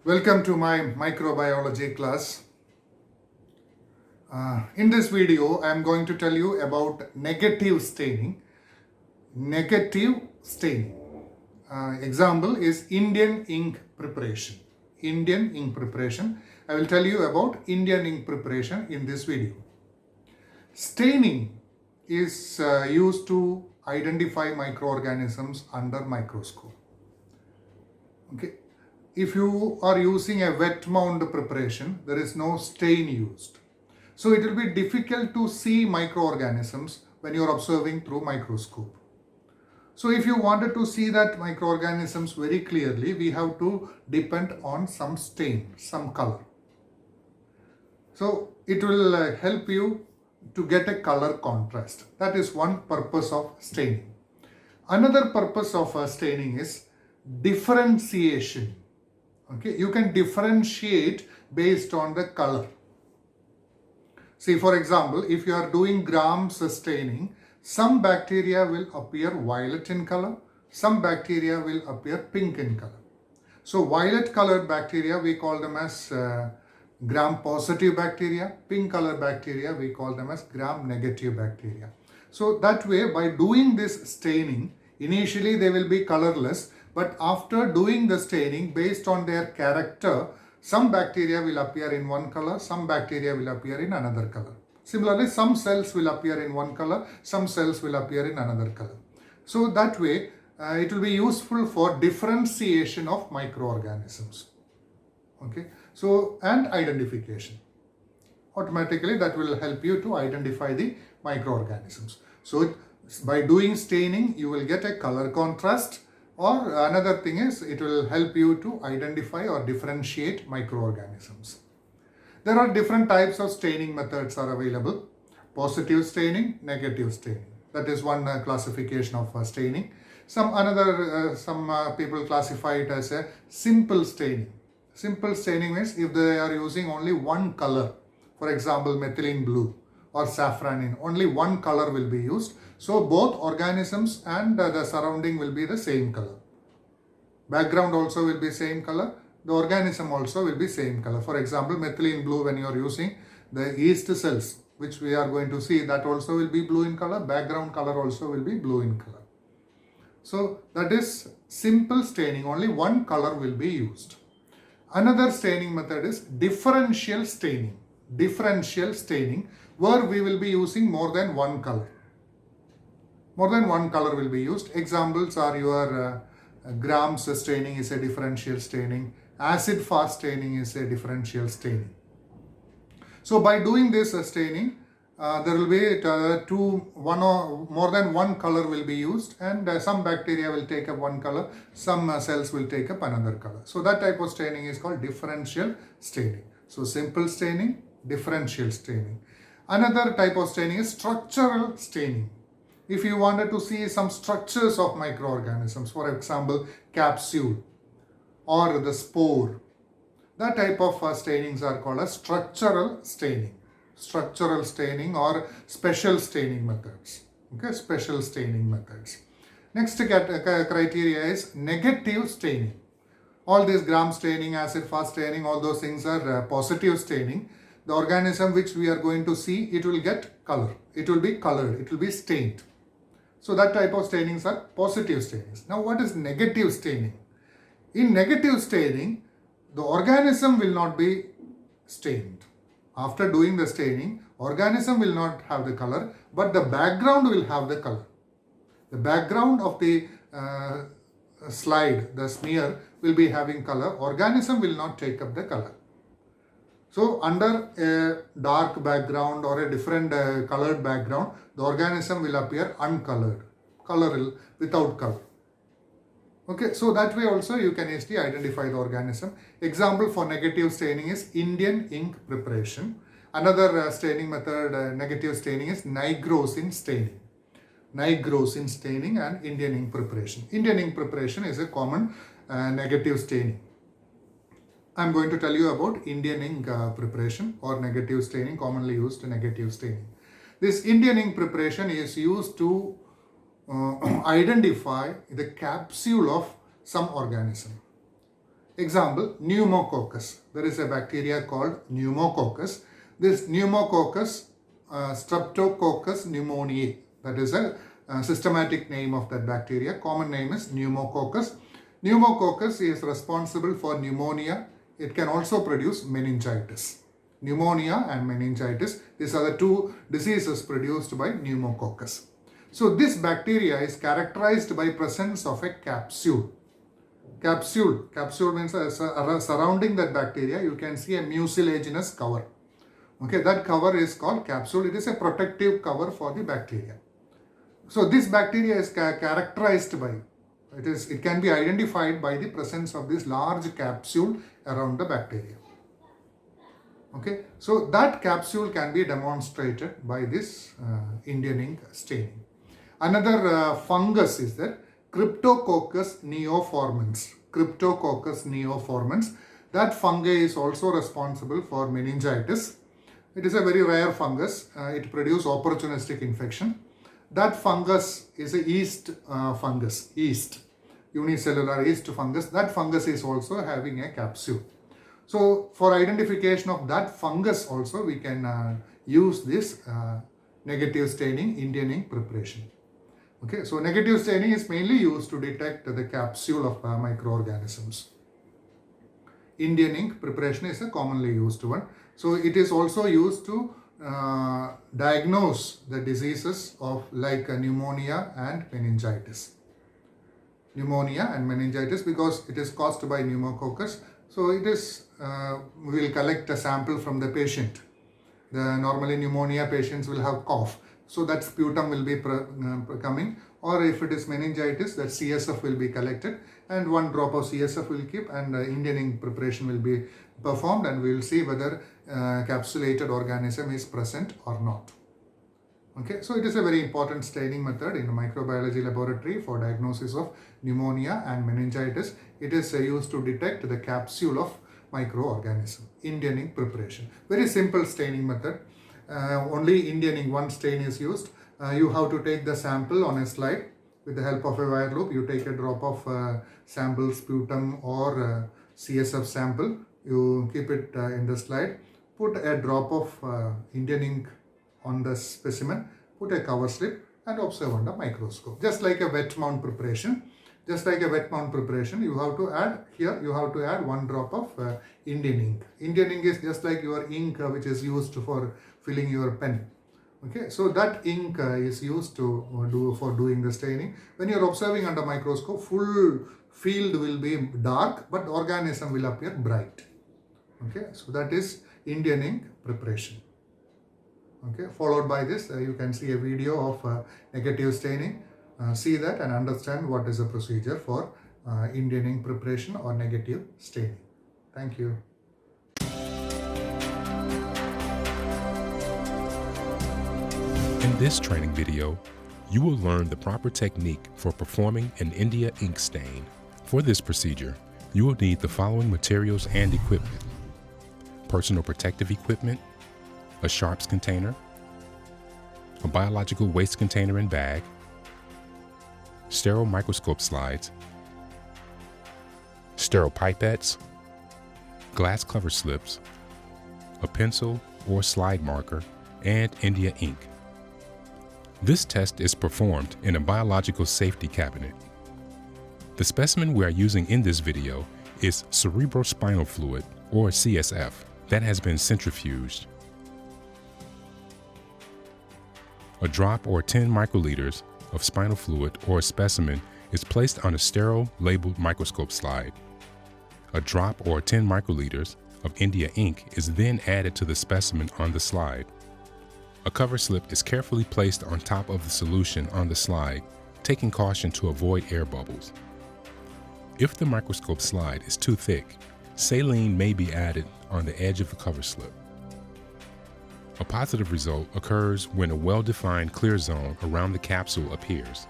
Welcome to my microbiology class. In this video, I am going to tell you about negative staining. Negative staining. Example is Indian ink preparation. Indian ink preparation. I will tell you about Indian ink preparation in this video. Staining is used to identify microorganisms under microscope. Okay. If you are using a wet mount preparation, there is no stain used. So it will be difficult to see microorganisms when you are observing through microscope. So if you wanted to see that microorganisms very clearly, we have to depend on some stain, some color. So it will help you to get a color contrast. That is one purpose of staining. Another purpose of staining is differentiation. Okay, you can differentiate based on the color. See, for example, if you are doing Gram staining, some bacteria will appear violet in color, some bacteria will appear pink in color. So violet colored bacteria, we call them as Gram positive bacteria. Pink colored bacteria, we call them as Gram negative bacteria. So that way, by doing this staining, initially they will be colorless, but after doing the staining, based on their character, some bacteria will appear in one color, some bacteria will appear in another color. Similarly, some cells will appear in one color, some cells will appear in another color. So that way, it will be useful for differentiation of microorganisms. Okay, so and identification. Automatically, that will help you to identify the microorganisms. So by doing staining, you will get a color contrast. Or another thing is, it will help you to identify or differentiate microorganisms. There are different types of staining methods are available. Positive staining, negative staining. That is one classification of staining. Some people classify it as a simple staining. Simple staining means if they are using only one color, for example, methylene blue or safranin, only one color will be used. So both organisms and the surrounding will be the same color. Background also will be same color. The organism also will be same color. For example, methylene blue, when you are using the yeast cells, which we are going to see, that also will be blue in color. Background color also will be blue in color. So that is simple staining. Only one color will be used. Another staining method is differential staining. Differential staining, where we will be using more than one color. More than one color will be used. Examples are your Grams staining is a differential staining. Acid fast staining is a differential staining. So by doing this staining, there will be one or more than one color will be used, and some bacteria will take up one color, some cells will take up another color. So that type of staining is called differential staining. So simple staining, differential staining. Another type of staining is structural staining. If you wanted to see some structures of microorganisms, for example, capsule or the spore, that type of stainings are called as structural staining. Structural staining or special staining methods. Okay, special staining methods. Next criteria is negative staining. All these Gram staining, acid fast staining, all those things are positive staining. The organism which we are going to see, it will get color. It will be colored. It will be stained. So that type of stainings are positive stainings. Now what is negative staining? In negative staining, the organism will not be stained. After doing the staining, organism will not have the color, but the background will have the color. The background of the slide, the smear, will be having color. Organism will not take up the color. So under a dark background or a different colored background, the organism will appear uncolored, without color. Okay, so that way also you can easily identify the organism. Example for negative staining is Indian ink preparation. Another staining method, negative staining, is nigrosin staining. Nigrosin staining and Indian ink preparation. Indian ink preparation is a common negative staining. I am going to tell you about Indian ink preparation or negative staining, commonly used negative staining. This Indian ink preparation is used to identify the capsule of some organism. Example, pneumococcus. There is a bacteria called pneumococcus. This pneumococcus, Streptococcus pneumoniae, that is a systematic name of that bacteria. Common name is pneumococcus. Pneumococcus is responsible for pneumonia. It can also produce meningitis. Pneumonia and meningitis, these are the two diseases produced by pneumococcus. So this bacteria is characterized by presence of a capsule. Capsule means surrounding that bacteria you can see a mucilaginous cover. Okay, that cover is called capsule. It is a protective cover for the bacteria. So this bacteria is characterized by, it can be identified by the presence of this large capsule around the bacteria. Okay, so that capsule can be demonstrated by this Indian ink staining. Another fungus is that Cryptococcus neoformans. Cryptococcus neoformans. That fungi is also responsible for meningitis. It is a very rare fungus. It produces opportunistic infection. That fungus is a yeast fungus, unicellular yeast fungus. That fungus is also having a capsule. So for identification of that fungus also we can use this negative staining Indian ink preparation. Okay, so negative staining is mainly used to detect the capsule of microorganisms. Indian ink preparation is a commonly used one. So it is also used to diagnose the diseases of like pneumonia and meningitis. Pneumonia and meningitis because it is caused by pneumococcus. So it is, we will collect a sample from the patient. Normally pneumonia patients will have cough. So that sputum will be coming, or if it is meningitis, that CSF will be collected and one drop of CSF will keep, and Indian ink preparation will be performed, and we will see whether capsulated organism is present or not. Okay, so it is a very important staining method in the microbiology laboratory for diagnosis of pneumonia and meningitis. It is used to detect the capsule of microorganism. Indian ink preparation. Very simple staining method. Only Indian ink, one stain is used. You have to take the sample on a slide with the help of a wire loop. You take a drop of sample sputum or CSF sample. You keep it in the slide. Put a drop of Indian ink on the specimen. Put a cover slip and observe under microscope. Just like a wet mount preparation. Just like a wet mount preparation, you have to add here. You have to add one drop of Indian ink. Indian ink is just like your ink which is used for filling your pen. Okay, so that ink is used to for doing the staining. When you are observing under microscope, full field will be dark, but organism will appear bright. Okay, so that is Indian ink preparation. Okay, followed by this, you can see a video of negative staining. See that and understand what is the procedure for Indian ink preparation or negative staining. Thank you. In this training video, you will learn the proper technique for performing an India ink stain. For this procedure, you will need the following materials and equipment: personal protective equipment, a sharps container, a biological waste container and bag, sterile microscope slides, sterile pipettes, glass cover slips, a pencil or slide marker, and India ink. This test is performed in a biological safety cabinet. The specimen we are using in this video is cerebrospinal fluid, or CSF, that has been centrifuged. A drop or 10 microliters of spinal fluid or specimen is placed on a sterile labeled microscope slide. A drop or 10 microliters of India ink is then added to the specimen on the slide. A cover slip is carefully placed on top of the solution on the slide, taking caution to avoid air bubbles. If the microscope slide is too thick, saline may be added on the edge of the cover slip. A positive result occurs when a well-defined clear zone around the capsule appears.